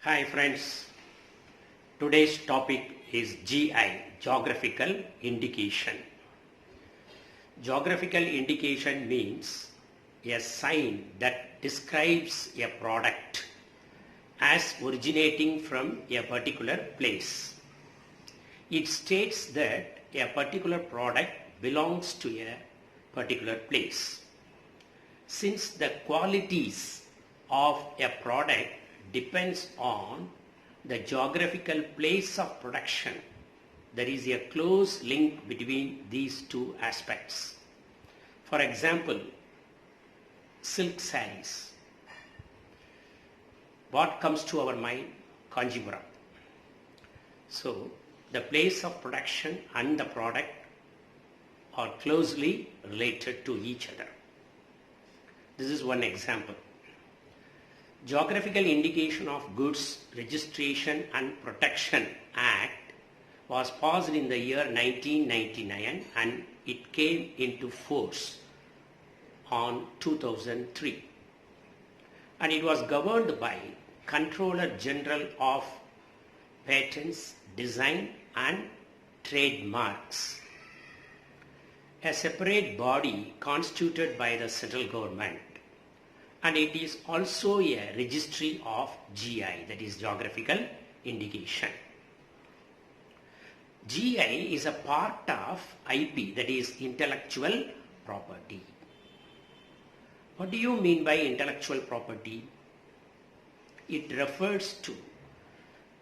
Hi friends, today's topic is GI, Geographical Indication. Geographical indication means a sign that describes a product as originating from a particular place. It states that a particular product belongs to a particular place. Since the qualities of a product depends on the geographical place of production, there is a close link between these two aspects. For example, silk sarees. What comes to our mind? Kanjipuram. So, the place of production and the product are closely related to each other. This is one example. Geographical Indication of Goods Registration and Protection Act was passed in the year 1999 and it came into force on 2003. And it was governed by Controller General of Patents, Design and Trademarks, a separate body constituted by the central government. And it is also a registry of GI, that is Geographical Indication. GI is a part of IP, that is Intellectual Property. What do you mean by intellectual property? It refers to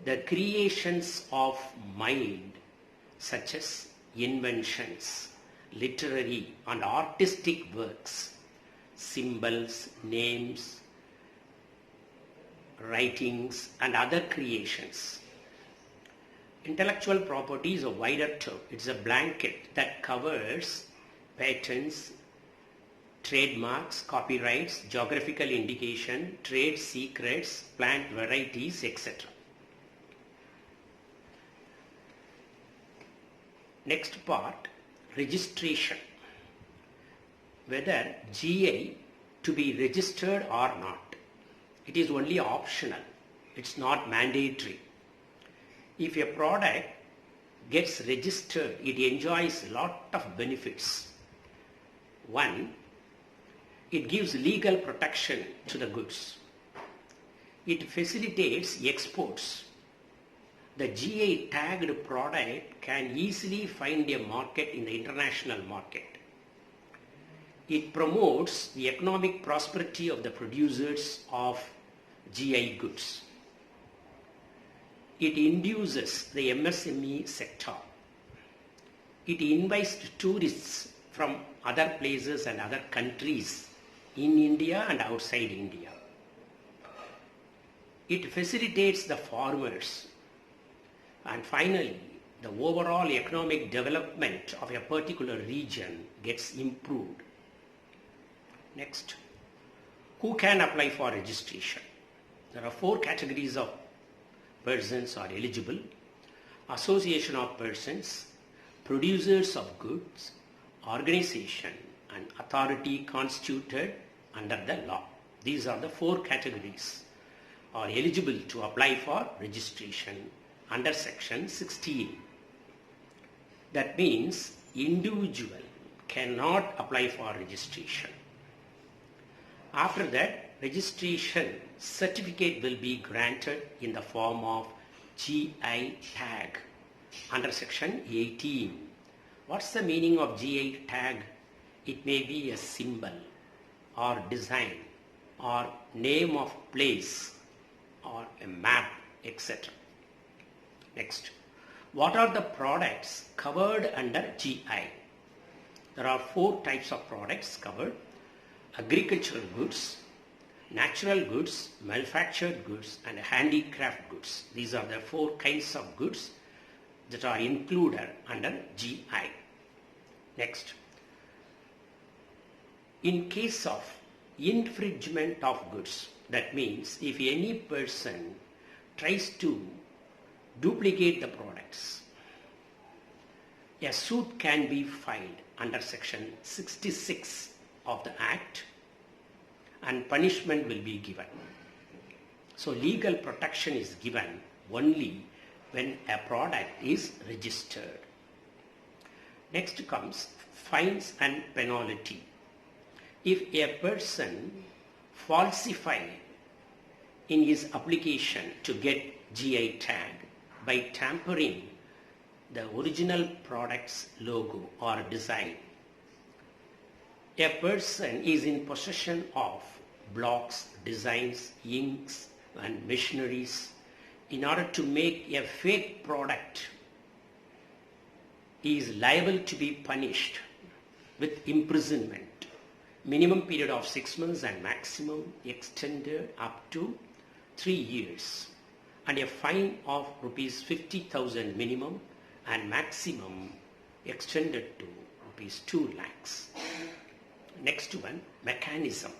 the creations of mind, such as inventions, literary and artistic works, symbols, names, writings and other creations. Intellectual property is a wider term. It's a blanket that covers patents, trademarks, copyrights, geographical indication, trade secrets, plant varieties, etc. Next part, registration. Whether GI to be registered or not. It is only optional. It's not mandatory. If a product gets registered, it enjoys a lot of benefits. One, it gives legal protection to the goods. It facilitates exports. The GI tagged product can easily find a market in the international market. It promotes the economic prosperity of the producers of GI goods. It induces the MSME sector. It invites tourists from other places and other countries in India and outside India. It facilitates the farmers. And finally, the overall economic development of a particular region gets improved. Next, who can apply for registration? There are 4 categories of persons are eligible: association of persons, producers of goods, organization and authority constituted under the law. These are the 4 categories are eligible to apply for registration under section 16. That means individual cannot apply for registration. After that, registration certificate will be granted in the form of GI tag under section 18. What's the meaning of GI tag? It may be a symbol or design or name of place or a map, etc. Next, what are the products covered under GI? There are 4 types of products covered: agricultural goods, natural goods, manufactured goods and handicraft goods. These are the 4 kinds of goods that are included under GI. Next, in case of infringement of goods, that means if any person tries to duplicate the products, a suit can be filed under section 66 of the Act and punishment will be given. So legal protection is given only when a product is registered. Next comes fines and penalty. If a person falsifies in his application to get GI tag by tampering the original product's logo or design, a person is in possession of blocks, designs, inks and machineries in order to make a fake product. He is liable to be punished with imprisonment, minimum period of 6 months and maximum extended up to 3 years, and a fine of rupees 50,000 minimum and maximum extended to rupees 2 lakhs. Next one, mechanism.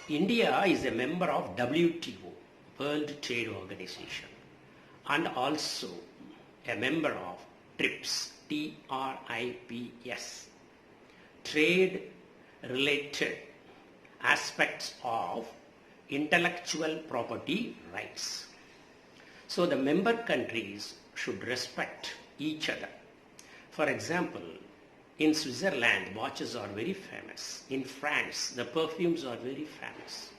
India is a member of WTO, World Trade Organization, and also a member of TRIPS, TRIPS, trade related aspects of intellectual property rights. So the member countries should respect each other. For example, in Switzerland, watches are very famous. In France, the perfumes are very famous.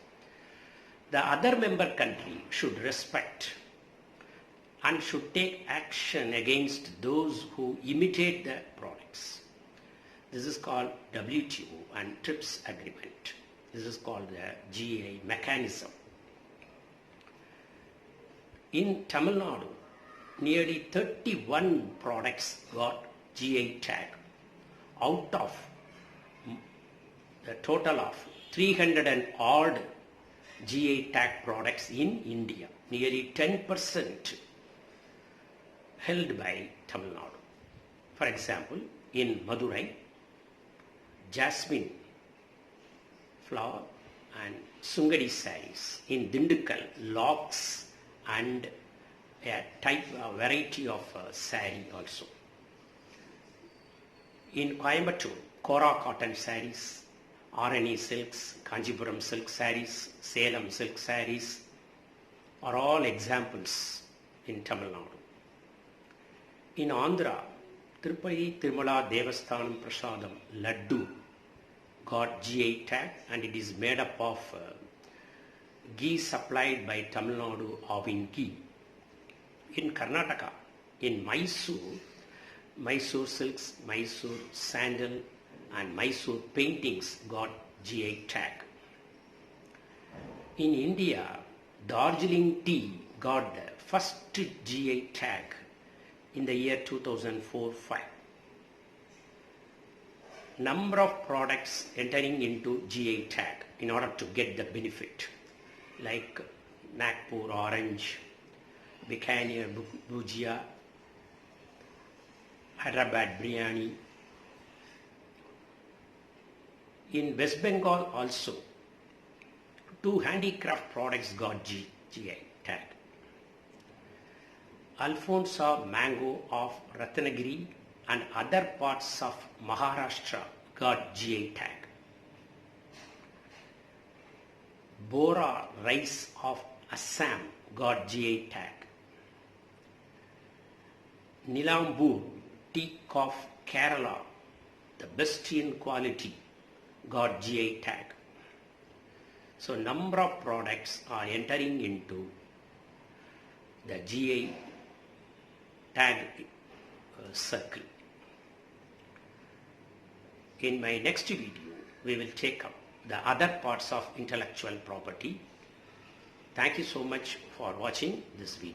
The other member country should respect and should take action against those who imitate the products. This is called WTO and TRIPS agreement. This is called the GI mechanism. In Tamil Nadu, nearly 31 products got GI tag out of the total of 300 and odd GI tag products in India. Nearly 10% held by Tamil Nadu. For example, in Madurai, jasmine flower and Sungadi sarees. In Dindikkal, locks and a variety of saree also. In Coimbatore, Kora cotton sarees, Arani silks, Kanjipuram silk sarees, Salem silk sarees are all examples in Tamil Nadu. In Andhra, Tirupati Tirumala Devasthanam Prasadam Laddu got GI tag, and it is made up of ghee supplied by Tamil Nadu Avin ghee. In Karnataka, in Mysore, Mysore silks, Mysore sandal and Mysore paintings got GI tag. In India, Darjeeling tea got the first GI tag in the year 2004-05. Number of products entering into GI tag in order to get the benefit, like Nagpur orange, Bikaner bhujia, Hyderabad biryani. In West Bengal also, 2 handicraft products got GI tag. Alfonso mango of Ratnagiri and other parts of Maharashtra got GI tag. Bora rice of Assam got GI tag. Nilambur teak of Kerala, the best in quality, got GI tag. So number of products are entering into the GI tag circle. In my next video, we will take up the other parts of intellectual property. Thank you so much for watching this video.